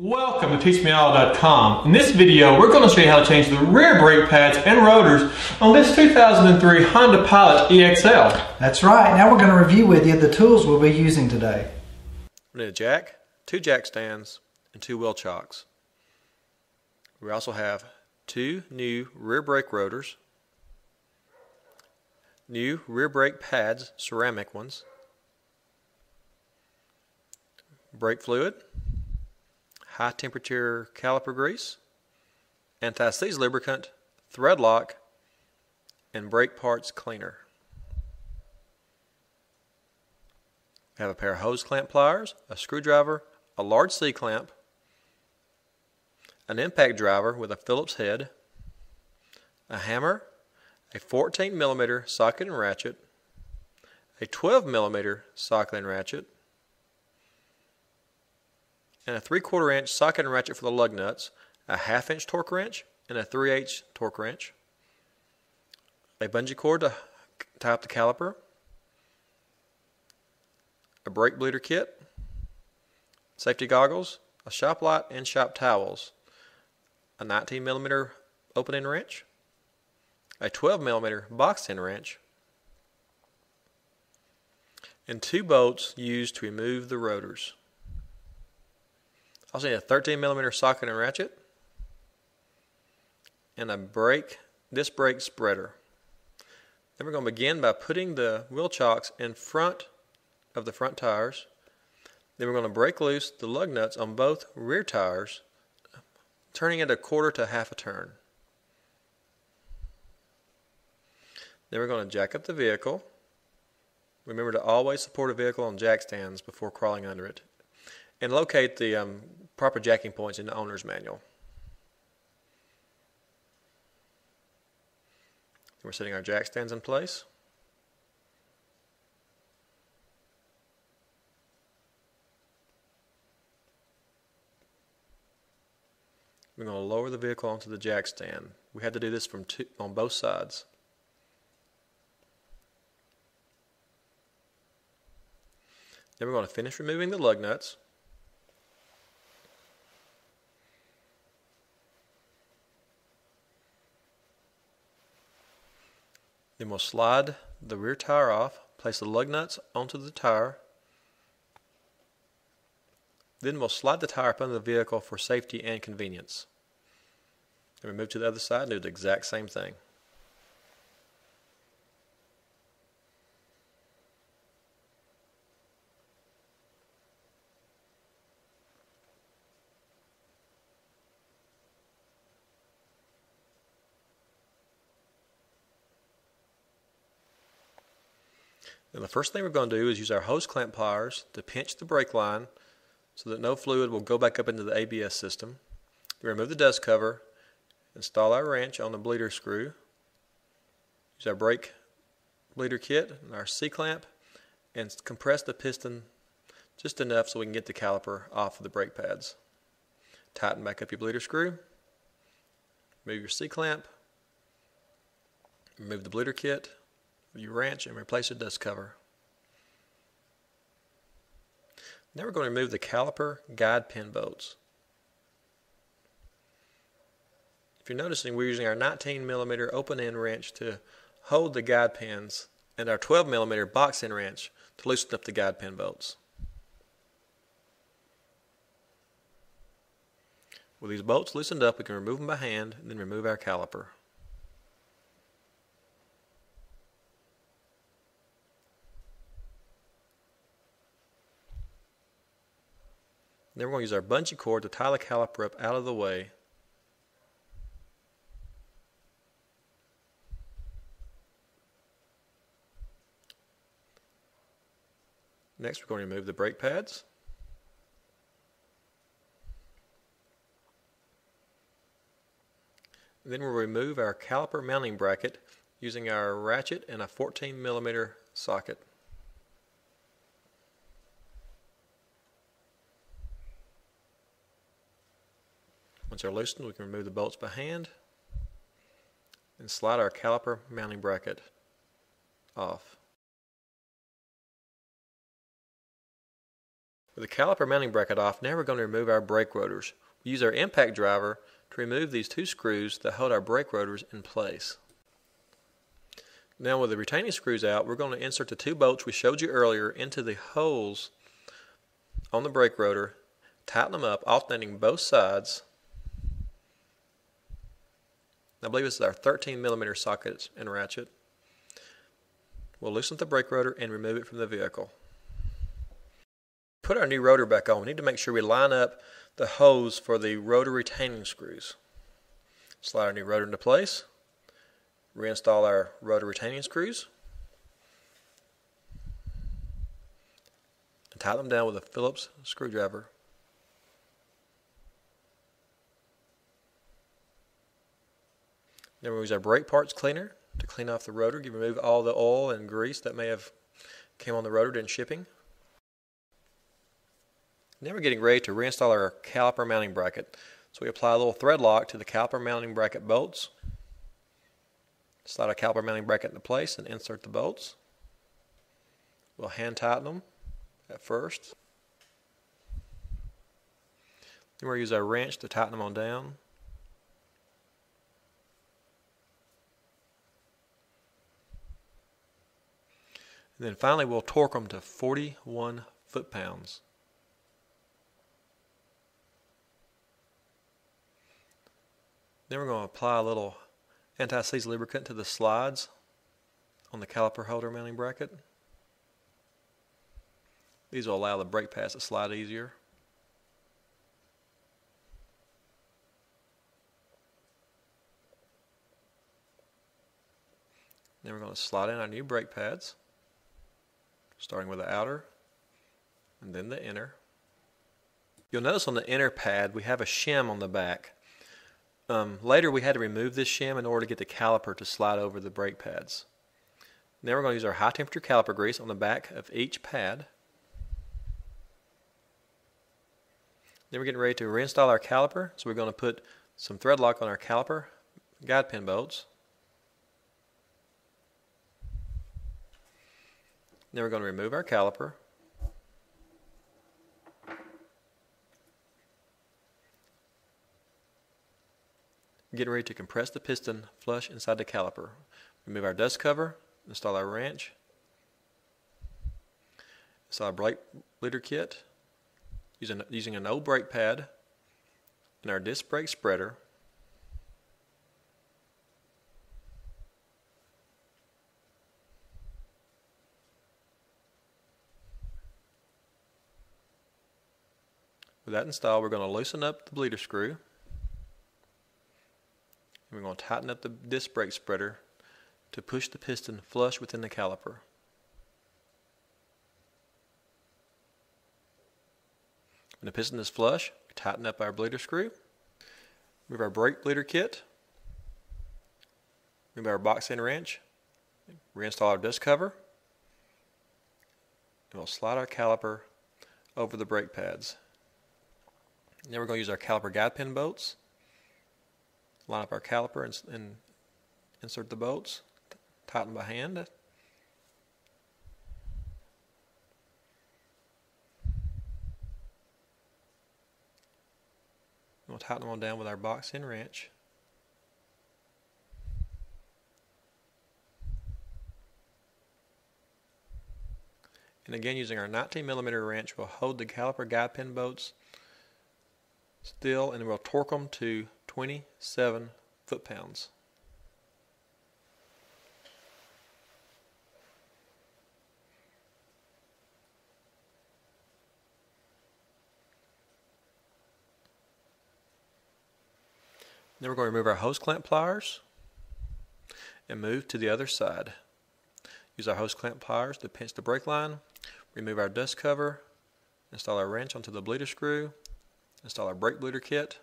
Welcome to TeachMeAll.com. In this video, we're going to show you how to change the rear brake pads and rotors on this 2003 Honda Pilot EXL. That's right. Now we're going to review with you the tools we'll be using today. We need a jack, 2 jack stands, and 2 wheel chocks. We also have 2 new rear brake rotors, new rear brake pads, ceramic ones, brake fluid, high temperature caliper grease, anti-seize lubricant, thread lock, and brake parts cleaner. We have a pair of hose clamp pliers, a screwdriver, a large C-clamp, an impact driver with a Phillips head, a hammer, a 14mm socket and ratchet, a 12mm socket and ratchet, and a 3/4 inch socket and ratchet for the lug nuts, a 1/2 inch torque wrench, and a 3/8 torque wrench, a bungee cord to tie up the caliper, a brake bleeder kit, safety goggles, a shop light and shop towels, a 19mm open-end wrench, a 12mm box-end wrench, and 2 bolts used to remove the rotors. Also need a 13mm socket and ratchet, and a disc brake spreader. Then we're going to begin by putting the wheel chocks in front of the front tires. Then we're going to break loose the lug nuts on both rear tires, turning it 1/4 to 1/2 turn. Then we're going to jack up the vehicle. Remember to always support a vehicle on jack stands before crawling under it, and locate the proper jacking points in the owner's manual. We're setting our jack stands in place. We're going to lower the vehicle onto the jack stand. We had to do this on both sides. Then we're going to finish removing the lug nuts. Then we'll slide the rear tire off, place the lug nuts onto the tire. Then we'll slide the tire up under the vehicle for safety and convenience. And we move to the other side and do the exact same thing. And the first thing we're going to do is use our hose clamp pliers to pinch the brake line so that no fluid will go back up into the ABS system. We remove the dust cover, install our wrench on the bleeder screw, use our brake bleeder kit and our C-clamp, and compress the piston just enough so we can get the caliper off of the brake pads. Tighten back up your bleeder screw, remove your C-clamp, remove the bleeder kit, your wrench, and replace the dust cover. Now we're going to remove the caliper guide pin bolts. If you're noticing, we're using our 19mm open-end wrench to hold the guide pins and our 12mm box-end wrench to loosen up the guide pin bolts. With these bolts loosened up, we can remove them by hand and then remove our caliper. Then we're going to use our bungee cord to tie the caliper up out of the way. Next, we're going to remove the brake pads. Then we'll remove our caliper mounting bracket using our ratchet and a 14mm socket. Once they're loosened, we can remove the bolts by hand and slide our caliper mounting bracket off. With the caliper mounting bracket off, now we're going to remove our brake rotors. We use our impact driver to remove these two screws that hold our brake rotors in place. Now with the retaining screws out, we're going to insert the two bolts we showed you earlier into the holes on the brake rotor, tighten them up, alternating both sides. I believe this is our 13mm socket and ratchet. We'll loosen the brake rotor and remove it from the vehicle. Put our new rotor back on. We need to make sure we line up the hose for the rotor retaining screws. Slide our new rotor into place. Reinstall our rotor retaining screws. And tighten them down with a Phillips screwdriver. Then we'll use our brake parts cleaner to clean off the rotor, remove all the oil and grease that may have came on the rotor during shipping. Now we're getting ready to reinstall our caliper mounting bracket. So we apply a little thread lock to the caliper mounting bracket bolts. Slide our caliper mounting bracket into place and insert the bolts. We'll hand tighten them at first. Then we'll use our wrench to tighten them on down. And then finally we'll torque them to 41 foot-pounds. Then we're going to apply a little anti-seize lubricant to the slides on the caliper holder mounting bracket. These will allow the brake pads to slide easier. Then we're going to slide in our new brake pads, starting with the outer and then the inner. You'll notice on the inner pad we have a shim on the back. Later we had to remove this shim in order to get the caliper to slide over the brake pads. Now we're going to use our high temperature caliper grease on the back of each pad. Then we're getting ready to reinstall our caliper, so we're going to put some thread lock on our caliper guide pin bolts. Then we're going to remove our caliper. Getting ready to compress the piston flush inside the caliper. Remove our dust cover, install our wrench, install our brake bleeder kit, using an old brake pad and our disc brake spreader. With that installed, we're going to loosen up the bleeder screw. And we're going to tighten up the disc brake spreader to push the piston flush within the caliper. When the piston is flush, we tighten up our bleeder screw, remove our brake bleeder kit, remove our box end wrench, reinstall our dust cover, and we'll slide our caliper over the brake pads. Now we're going to use our caliper guide pin bolts. Line up our caliper and insert the bolts. Tighten by hand. We'll tighten them on down with our box end wrench. And again, using our 19mm wrench, we'll hold the caliper guide pin bolts still and we'll torque them to 27 foot-pounds. Then we're going to remove our hose clamp pliers and move to the other side. Use our hose clamp pliers to pinch the brake line, remove our dust cover, install our wrench onto the bleeder screw, install our brake bleeder kit,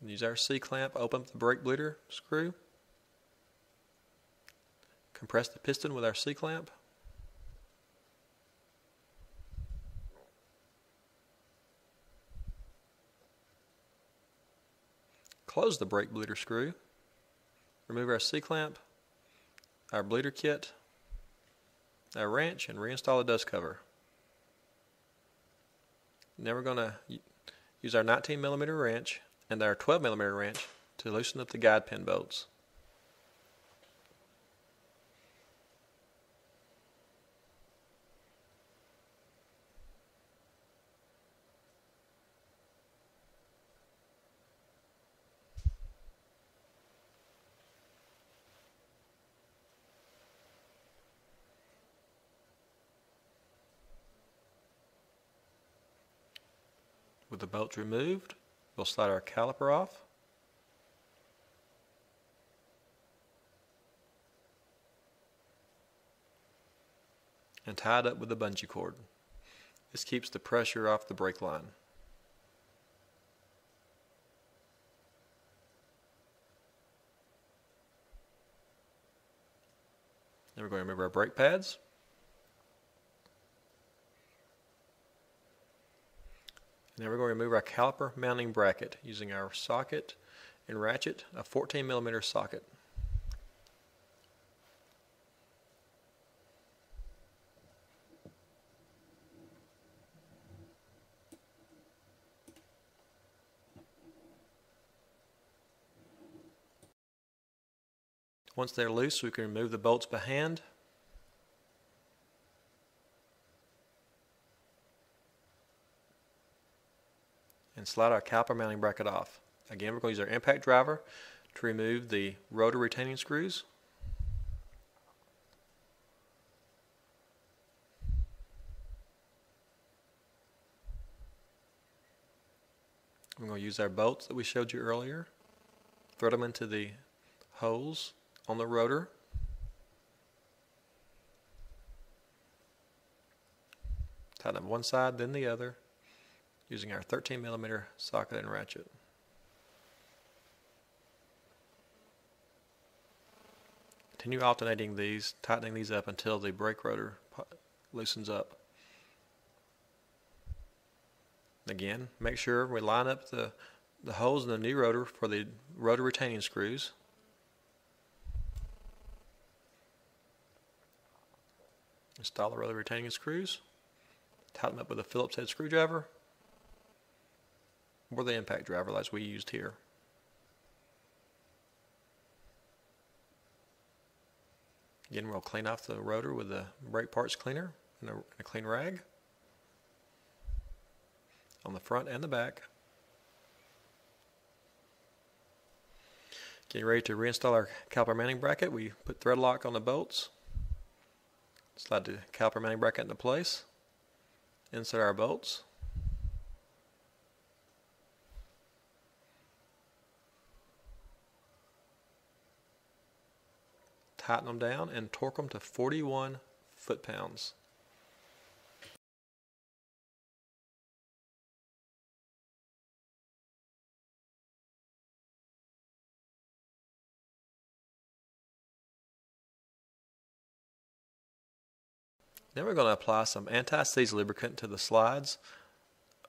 use our C-clamp, open up the brake bleeder screw, compress the piston with our C-clamp, close the brake bleeder screw, remove our C-clamp, our bleeder kit, our wrench and reinstall the dust cover. Now we're going to use our 19mm wrench and our 12mm wrench to loosen up the guide pin bolts. With the bolts removed, we'll slide our caliper off. And tie it up with a bungee cord. This keeps the pressure off the brake line. Then we're going to remove our brake pads. Now we're going to remove our caliper mounting bracket using our socket and ratchet, a 14mm socket. Once they're loose, we can remove the bolts by hand. And slide our caliper mounting bracket off. Again, we're going to use our impact driver to remove the rotor retaining screws. We're going to use our bolts that we showed you earlier. Thread them into the holes on the rotor. Tighten up one side, then the other, using our 13mm socket and ratchet. Continue alternating these, tightening these up until the brake rotor loosens up. Again, make sure we line up the holes in the new rotor for the rotor retaining screws. Install the rotor retaining screws. Tighten them up with a Phillips head screwdriver or the impact driver as we used here. Again, we'll clean off the rotor with the brake parts cleaner and a clean rag on the front and the back. Getting ready to reinstall our caliper mounting bracket. We put thread lock on the bolts, slide the caliper mounting bracket into place, insert our bolts, tighten them down and torque them to 41 foot-pounds. Then we're going to apply some anti-seize lubricant to the slides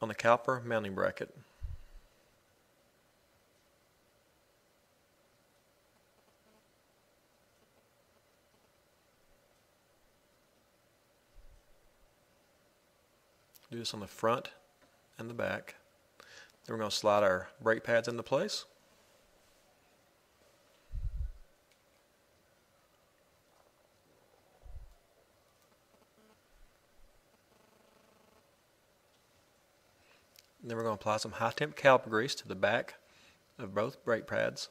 on the caliper mounting bracket. Do this on the front and the back. Then we're going to slide our brake pads into place. Then we're going to apply some high-temp caliper grease to the back of both brake pads.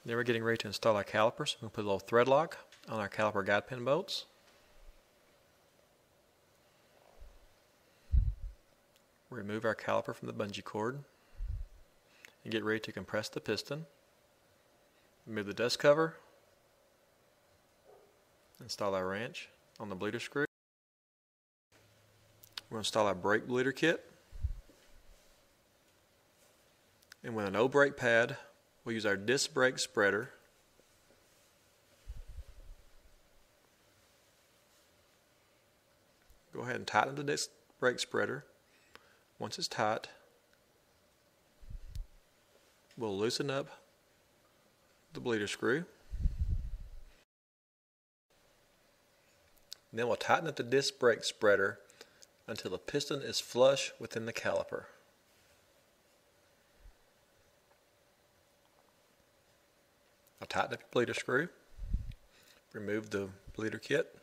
Then we're getting ready to install our calipers. We'll put a little thread lock on our caliper guide pin bolts. Remove our caliper from the bungee cord and get ready to compress the piston. Remove the dust cover. Install our wrench on the bleeder screw. We'll install our brake bleeder kit. And with an old brake pad, we'll use our disc brake spreader go ahead and tighten the disc brake spreader Once it's tight, we'll loosen up the bleeder screw. Then we'll tighten up the disc brake spreader until the piston is flush within the caliper. I'll tighten up your bleeder screw, remove the bleeder kit,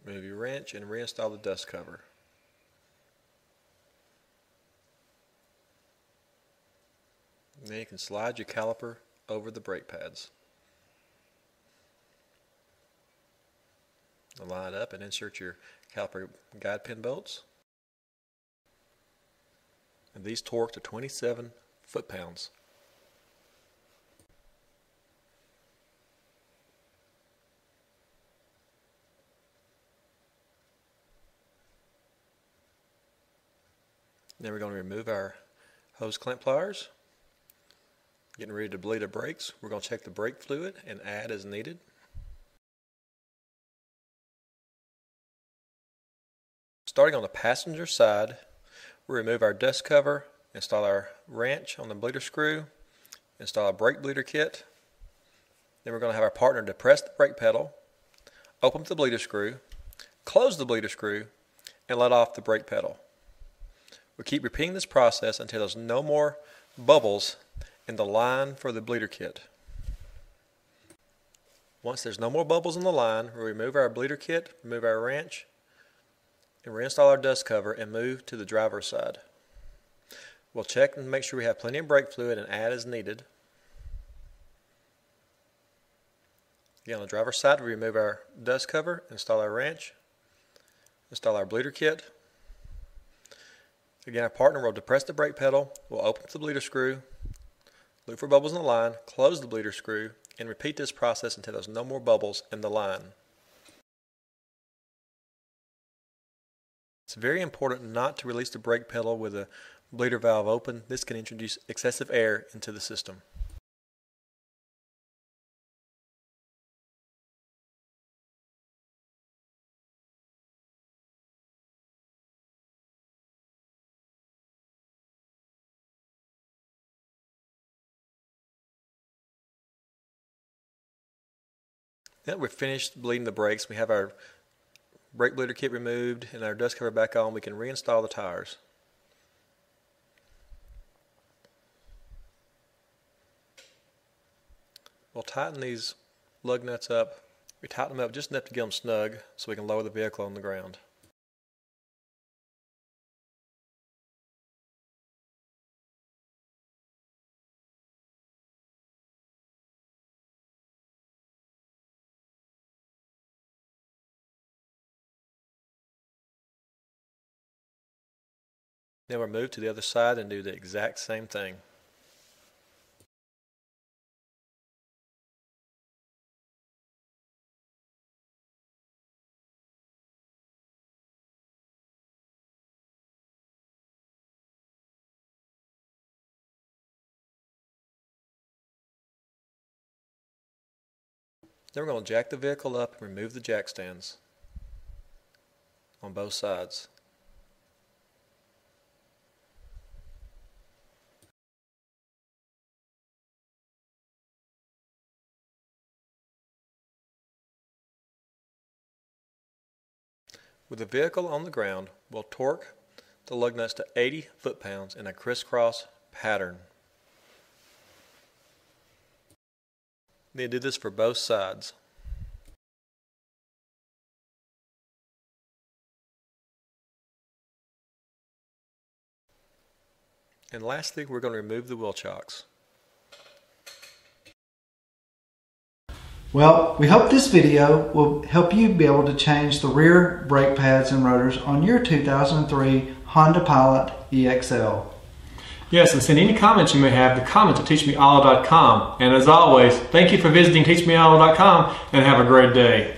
remove your wrench, and reinstall the dust cover. And then you can slide your caliper over the brake pads. Line up and insert your caliper guide pin bolts. And these torque to 27 foot-pounds. Then we're going to remove our hose clamp pliers. Getting ready to bleed the brakes. We're going to check the brake fluid and add as needed. Starting on the passenger side, we remove our dust cover, install our wrench on the bleeder screw, install a brake bleeder kit. Then we're going to have our partner depress the brake pedal, open the bleeder screw, close the bleeder screw, and let off the brake pedal. We keep repeating this process until there's no more bubbles in the line for the bleeder kit. Once there's no more bubbles in the line, we'll remove our bleeder kit, remove our wrench, and reinstall our dust cover and move to the driver's side. We'll check and make sure we have plenty of brake fluid and add as needed. Again, on the driver's side, we remove our dust cover, install our wrench, install our bleeder kit. Again, our partner will depress the brake pedal, we'll open the bleeder screw, look for bubbles in the line, close the bleeder screw, and repeat this process until there's no more bubbles in the line. It's very important not to release the brake pedal with the bleeder valve open. This can introduce excessive air into the system. Now that we're finished bleeding the brakes, we have our brake bleeder kit removed and our dust cover back on. We can reinstall the tires. We'll tighten these lug nuts up. We tighten them up just enough to get them snug so we can lower the vehicle on the ground. Then we'll move to the other side and do the exact same thing. Then we're going to jack the vehicle up and remove the jack stands on both sides. With the vehicle on the ground, we'll torque the lug nuts to 80 foot-pounds in a crisscross pattern. Then do this for both sides. And lastly, we're going to remove the wheel chocks. Well, we hope this video will help you be able to change the rear brake pads and rotors on your 2003 Honda Pilot EXL. Yes, and send any comments you may have to comments@teachmeall.com. And as always, thank you for visiting teachmeall.com and have a great day.